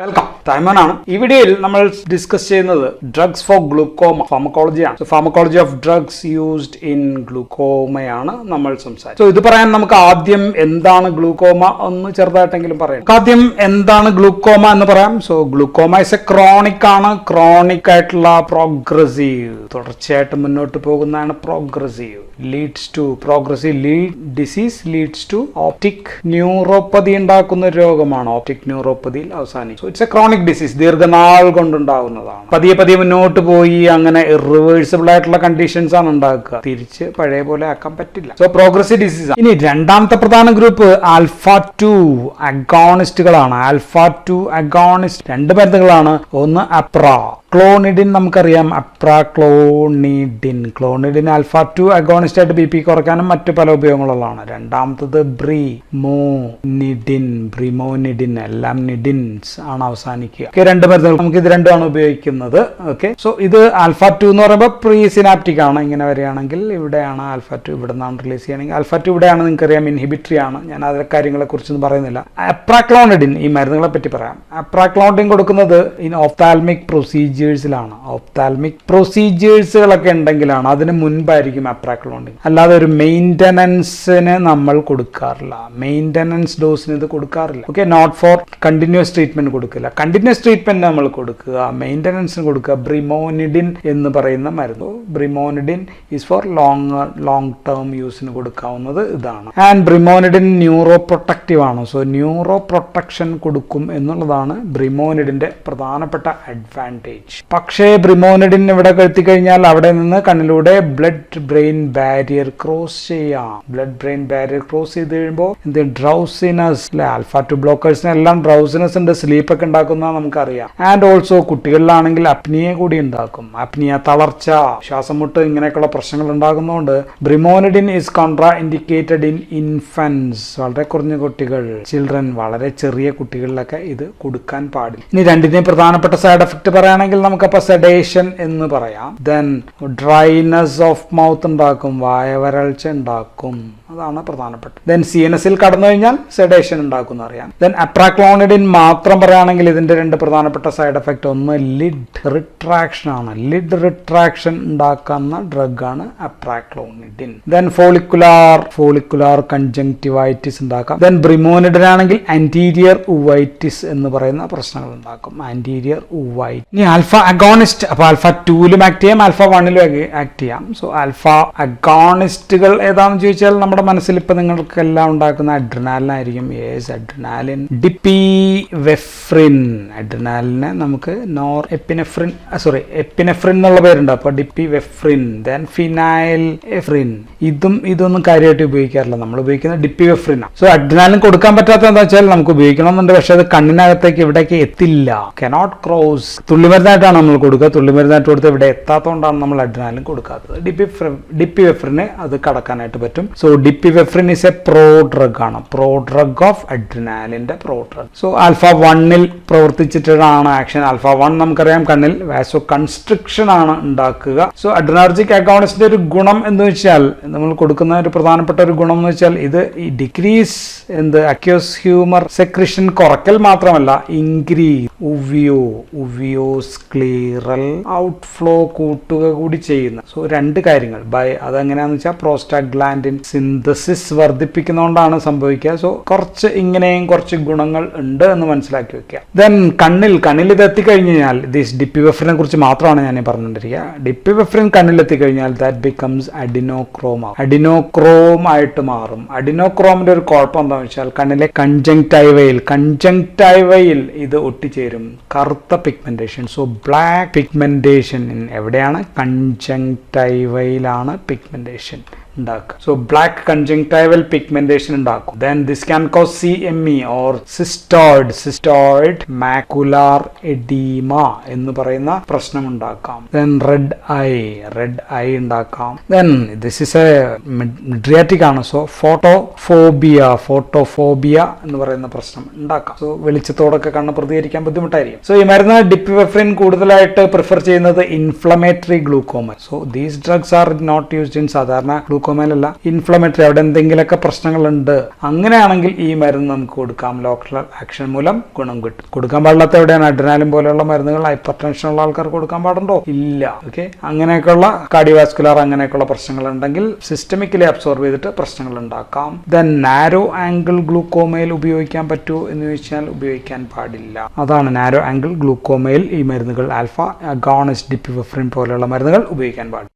Welcome ടൈമനാണ്. ഈ വീഡിയോയിൽ നമ്മൾ ഡിസ്കസ് ചെയ്യുന്നത് ഡ്രഗ്സ് ഫോർ ഗ്ലൂക്കോമ ഫാർമക്കോളജിയാണ്. Pharmacology of drugs used in ഗ്ലൂക്കോമയാണ് നമ്മൾ സംസാരിച്ചത്. ഇത് പറയാൻ നമുക്ക് ആദ്യം എന്താണ് ഗ്ലൂക്കോമ ഒന്ന് ചെറുതായിട്ടെങ്കിലും പറയാം. ആദ്യം എന്താണ് ഗ്ലൂക്കോമ എന്ന് പറയാം. So glaucoma is a chronic ആണ്. ക്രോണിക് ആയിട്ടുള്ള പ്രോഗ്രസീവ്, തുടർച്ചയായിട്ട് മുന്നോട്ട് പോകുന്നതാണ് progressive. Leads to progressive disease leads to optic neuropathy ഉണ്ടാക്കുന്ന രോഗമാണ്. ഓപ്റ്റിക് ന്യൂറോപ്പതിയിൽ അവസാനിക്കും. ഇറ്റ്സ് എ ക്രോണിക് ഡിസീസ്, ദീർഘനാൾ കൊണ്ടുണ്ടാവുന്നതാണ്. പതിയെ പതിയെ മുന്നോട്ട് പോയി അങ്ങനെ ഇറിവേഴ്സിബിൾ ആയിട്ടുള്ള കണ്ടീഷൻസ് ആണ് ഉണ്ടാക്കുക. തിരിച്ച് പഴയ പോലെ ആക്കാൻ പറ്റില്ല. സോ പ്രോഗ്രസീവ് ഡിസീസ് ആണ്. ഇനി രണ്ടാമത്തെ പ്രധാന ഗ്രൂപ്പ് ആൽഫ 2 അഗോണിസ്റ്റുകളാണ്. ആൽഫ 2 അഗോണിസ്റ്റ് രണ്ട് മരുന്നുകളാണ്. ഒന്ന് അപ്ര ക്ലോണിഡിൻ, നമുക്കറിയാം അപ്രാക്ലോണിഡിൻ. ക്ലോണിഡിൻ ആൽഫ 2 അഗോണിസ്റ്റ് ആയിട്ട് BP കുറയ്ക്കാനും മറ്റു പല ഉപയോഗങ്ങളുള്ളതാണ്. രണ്ടാമത്തത് ബ്രിമോനിഡിൻ, എല്ലാം നിഡിൻസ് ആണ് അവസാനിക്കുക. രണ്ട് മരുന്നുകൾ നമുക്ക് ഇത് രണ്ടുമാണ് ഉപയോഗിക്കുന്നത്. ഓക്കെ, സോ ഇത് ആൽഫ 2 എന്ന് പറയുമ്പോൾ പ്രീ സിനാപ്റ്റിക് ആണ്. ഇങ്ങനെ വരികയാണെങ്കിൽ ഇവിടെയാണ് ആൽഫ 2, ഇവിടെ നിന്നാണ് റിലീസ് ചെയ്യണമെങ്കിൽ ആൽഫ 2 ഇവിടെയാണ്. നിങ്ങൾക്കറിയാം ഇൻഹിബിറ്ററി ആണ്. ഞാൻ അതിലെ കാര്യങ്ങളെ കുറിച്ചൊന്നും പറയുന്നില്ല. അപ്രാക്ലോണിഡിൻ, ഈ മരുന്നുകളെ പറ്റി പറയാം. അപ്രാക്ലോണിഡിൻ കൊടുക്കുന്നത് ഇൻ ഓഫ്താൽമിക് പ്രൊസീജിയേഴ്സിലാണ്. ഓഫ്താൽമിക് പ്രൊസീജിയേഴ്സുകളൊക്കെ ഉണ്ടെങ്കിലാണ്, അതിന് മുൻപായിരിക്കും അപ്രാക്ലോണിഡിൻ. അല്ലാതെ ഒരു മെയിൻ്റനൻസിന് നമ്മൾ കൊടുക്കാറില്ല. മെയിൻ്റനൻസ് ഡോസിന് ഇത് കൊടുക്കാറില്ല. Okay, not for continuous treatment കൊടുക്കില്ല. കണ്ടിന്യൂസ് ട്രീറ്റ്മെന്റ് നമ്മൾ കൊടുക്കുക, മെയിൻ്റനൻസിന് കൊടുക്കുക. ബ്രിമോനിഡിൻ എന്ന് പറയുന്ന മരുന്ന്, brimonidine is for long term യൂസിന് കൊടുക്കാവുന്നത് ഇതാണ്. ആൻഡ് ബ്രിമോനിഡിൻ ന്യൂറോ പ്രൊട്ടക്റ്റീവ് ആണ്. സോ ന്യൂറോ പ്രൊട്ടക്ഷൻ കൊടുക്കും എന്നുള്ളതാണ് ബ്രിമോനിഡിന്റെ പ്രധാനപ്പെട്ട അഡ്വാൻറ്റേജ്. പക്ഷേ ബ്രിമോനിഡിൻ ഇവിടെ എത്തിക്കഴിഞ്ഞാൽ അവിടെ നിന്ന് കണ്ണിലൂടെ ബ്ലഡ് ബ്രെയിൻ ബാരിയർ ക്രോസ് ചെയ്യാം. ബ്ലഡ് ബ്രെയിൻ ബാരിയർ ക്രോസ് ചെയ്ത് കഴിയുമ്പോൾ എന്ത് ഡ്രൗസിനസ്, ആൽഫ 2 ബ്ലോക്കേഴ്സിന് എല്ലാം ഡ്രൗസിനസ് ഉണ്ട്, സ്ലീപ്പ് ഒക്കെ ഉണ്ടാക്കുന്ന നമുക്കറിയാം. ആൻഡ് ഓൾസോ കുട്ടികളിലാണെങ്കിൽ അപ്നിയ കൂടി ഉണ്ടാക്കും. അപ്നിയ, തളർച്ച, ശ്വാസം മുട്ട്, ഇങ്ങനെയൊക്കെയുള്ള പ്രശ്നങ്ങൾ ഉണ്ടാകുന്നതുകൊണ്ട് brimonidine is contraindicated in infants, വളരെ കുറഞ്ഞ കുട്ടികൾ, ചിൽഡ്രൻ, വളരെ ചെറിയ കുട്ടികളിലൊക്കെ ഇത് കൊടുക്കാൻ പാടില്ല. ഇനി രണ്ടിനെയും പ്രധാനപ്പെട്ട സൈഡ് എഫക്ട് പറയുകയാണെങ്കിൽ നമുക്കപ്പോൾ സെഡേഷൻ എന്ന് പറയാം. ദെൻ ഡ്രൈനെസ് ഓഫ് മൗത്ത് ഉണ്ടാക്കും, വായവരൾച്ച ഉണ്ടാക്കും, അതാണ് പ്രധാനപ്പെട്ട. ദെൻ CNS കടന്നു കഴിഞ്ഞാൽ സെഡേഷൻ ഉണ്ടാക്കും അറിയാം. ദെൻ അപ്രാക്ലോണിഡിൻ മാത്രം പറയുകയാണെങ്കിൽ ഇതിന്റെ രണ്ട് പ്രധാനപ്പെട്ട സൈഡ് എഫക്ട്, ഒന്ന് ലിഡ് റിട്രാക്ഷൻ ആണ്. ലിഡ് റിട്രാക്ഷൻ ഉണ്ടാക്കുന്ന ഡ്രഗ് ആണ് അപ്രാക്ലോണിഡിൻ. ദെൻ ഫോളിക്കുലാർ കൺജങ്ക്റ്റിവൈറ്റിസ് ഉണ്ടാക്കാം. ദെൻ ബ്രിമോനിഡിൻ ആണെങ്കിൽ ആന്റീരിയർ ഉവൈറ്റിസ് എന്ന് പറയുന്ന പ്രശ്നങ്ങൾ ഉണ്ടാക്കും. ആന്റീരിയർ ഉവൈറ്റ്. ഇനി ആൽഫ അഗോണിസ്റ്റ്, അപ്പോൾ ആൽഫ 2ലും ആക്ട് ചെയ്യാം, ആൽഫ 1ലും ആക്ട് ചെയ്യാം. സോ ആൽഫ അഗോണിസ്റ്റുകൾ ഏതാണെന്ന് ചോദിച്ചാൽ നമ്മുടെ മനസ്സിൽ ഇപ്പൊ നിങ്ങൾക്കെല്ലാം ഉണ്ടാക്കുന്ന അഡ്രിനാലിനായിരിക്കും. Yes, adrenaline. ഡിപ്പിവെഫ്രിൻ, അഡ്രിനാലിന് നമുക്ക് എപ്പിനെഫ്രിൻ എന്നുള്ള പേരുണ്ട്. അപ്പൊ ഡിപ്പിവെഫ്രിൻ. Then phenyl Efrin. ഇതൊന്നും കാര്യമായിട്ട് ഉപയോഗിക്കാറില്ല. നമ്മൾ ഉപയോഗിക്കുന്നത് ഡിപ്പിവെഫ്രിൻ ആണ്. സോ അഡ്രിനാലിൻ കൊടുക്കാൻ പറ്റാത്ത എന്താ വെച്ചാൽ നമുക്ക് ഉപയോഗിക്കണമെന്നുണ്ട്, പക്ഷെ അത് കണ്ണിനകത്തേക്ക് ഇവിടേക്ക് എത്തില്ല. Cannot cross. തുള്ളിമരുന്നായിട്ടാണ് നമ്മൾ കൊടുക്കുക. തുള്ളിമരുന്നായിട്ട് കൊടുത്ത് ഇവിടെ എത്താത്തതുകൊണ്ടാണ് നമ്മൾ അഡ്രിനാലിൻ കൊടുക്കാത്തത്. ഡിപ്പിവെഫ്രിന് അത് കടക്കാനായിട്ട് പറ്റും. So dipivefrin is a prodrug ആണ്. പ്രോ ഡ്രഗ് ഓഫ് അഡ്രിനാലിന്റെ പ്രോ ഡ്രഗ്. സോ ആൽഫ 1ൽ പ്രവർത്തിച്ചിട്ടാണ് ആക്ഷൻ. ആൽഫ 1 നമുക്കറിയാം കണ്ണിൽ വാസോ കൺസ്ട്രിക്ഷൻ ആണ് ഉണ്ടാക്കുക. സോ അഡ്രിനാർജിക് അഗോണിസ്റ്റിന്റെ ഒരു ഗുണം എന്ന് വെച്ചാൽ, നമ്മൾ കൊടുക്കുന്ന ഒരു പ്രധാനപ്പെട്ട ഒരു ഗുണം എന്ന് വെച്ചാൽ, ഇത് ഈ ഡിക്രീസ് അക്യൂസ് ഹ്യൂമർ സെക്രീഷൻ കുറയ്ക്കൽ മാത്രമല്ല, ഇൻക്രീസ് ഉവിയോസ്ക്ലീറൽ ഔട്ട്ഫ്ലോ കൂട്ടുക കൂടി ചെയ്യുന്ന. സോ രണ്ട് കാര്യങ്ങൾ അതെങ്ങനെയാന്ന് വെച്ചാൽ പ്രോസ്റ്റാഗ്ലാൻഡിൻ സിന്തസിസ് വർദ്ധിപ്പിക്കുന്നതുകൊണ്ടാണ് സംഭവിക്കുക. സോ ഇങ്ങനെയും കുറച്ച് ഗുണങ്ങൾ ഉണ്ട് എന്ന് മനസ്സിലാക്കി വെക്കുക. ദെൻ കണ്ണിൽ ഇത് എത്തിക്കഴിഞ്ഞാൽ, ഡിപ്പിവെഫ്രിനെ കുറിച്ച് മാത്രമാണ് ഞാൻ പറഞ്ഞുകൊണ്ടിരിക്കുക. ഡിപ്പിവെഫ്രിൻ കണ്ണിൽ എത്തിക്കഴിഞ്ഞാൽ ദാറ്റ് ബിക്കംസ് അഡിനോക്രോം ആയിട്ട് മാറും. അഡിനോക്രോമിന്റെ ഒരു കുഴപ്പം എന്താണെന്ന് വെച്ചാൽ, കണ്ണിലെ കൺജങ്ക്ടൈവയിൽ ഇത് ഒട്ടിച്ചേരും, കറുത്ത പിഗ്മെന്റേഷൻ. സോ ബ്ലാക്ക് പിഗ്മെന്റേഷൻ എവിടെയാണ്? കൺജങ്ക്ടൈവയിലാണ് പിഗ്മെന്റേഷൻ ഉണ്ടാക്കുക. സോ ബ്ലാക്ക് കൺജങ്ക്ടൈവൽ പിഗ്മെന്റേഷൻ ഉണ്ടാക്കും. Then this can cause CME or cystoid macular oedema എന്ന് പറയുന്ന പ്രശ്നം ഉണ്ടാക്കാം. ദെൻ റെഡ് ഐ ഉണ്ടാക്കാം. Then this is a mydriatic ആണ്. സോ ഫോട്ടോഫോബിയ എന്ന് പറയുന്ന പ്രശ്നം ഉണ്ടാക്കാം. സോ വെളിച്ചത്തോടൊക്കെ കണ്ണ് പ്രതികരിക്കാൻ ബുദ്ധിമുട്ടായിരിക്കും. സോ ഈ മരുന്ന് ഡിപ്പിവെഫ്രിൻ കൂടുതലായിട്ട് പ്രിഫർ ചെയ്യുന്നത് inflammatory glaucoma. So these drugs are not used in സാധാരണ ഗ്ലൂക്കോമയിലല്ല, ഇൻഫ്ലമേറ്ററി, അവിടെ എന്തെങ്കിലുമൊക്കെ പ്രശ്നങ്ങളുണ്ട്, അങ്ങനെയാണെങ്കിൽ ഈ മരുന്ന് നമുക്ക് കൊടുക്കാം. ലോക്കൽ ആക്ഷൻ മൂലം ഗുണം കിട്ടും. കൊടുക്കാൻ പാടില്ലാത്ത എവിടെയാണ്? അഡ്രിനാലിൻ പോലെയുള്ള മരുന്നുകൾ ഹൈപ്പർ ടെൻഷൻ ഉള്ള ആൾക്കാർ കൊടുക്കാൻ പാടുണ്ടോ? ഇല്ല. ഓക്കെ, അങ്ങനെയൊക്കെയുള്ള കാർഡിയോവാസ്കുലർ അങ്ങനെയൊക്കെയുള്ള പ്രശ്നങ്ങൾ ഉണ്ടെങ്കിൽ സിസ്റ്റമിക്കലി അബ്സോർബ് ചെയ്തിട്ട് പ്രശ്നങ്ങൾ ഉണ്ടാക്കാം. ദെൻ നാരോ ആംഗിൾ ഗ്ലൂക്കോമയിൽ ഉപയോഗിക്കാൻ പറ്റുമോ എന്ന് ചോദിച്ചാൽ ഉപയോഗിക്കാൻ പാടില്ല. അതാണ് നാരോ ആംഗിൾ ഗ്ലൂക്കോമയിൽ ഈ മരുന്നുകൾ ആൽഫ അഗോണിസ്റ്റ് ഡിപ്പിവെഫ്രിൻ പോലെയുള്ള മരുന്നുകൾ ഉപയോഗിക്കാൻ പാടില്ല.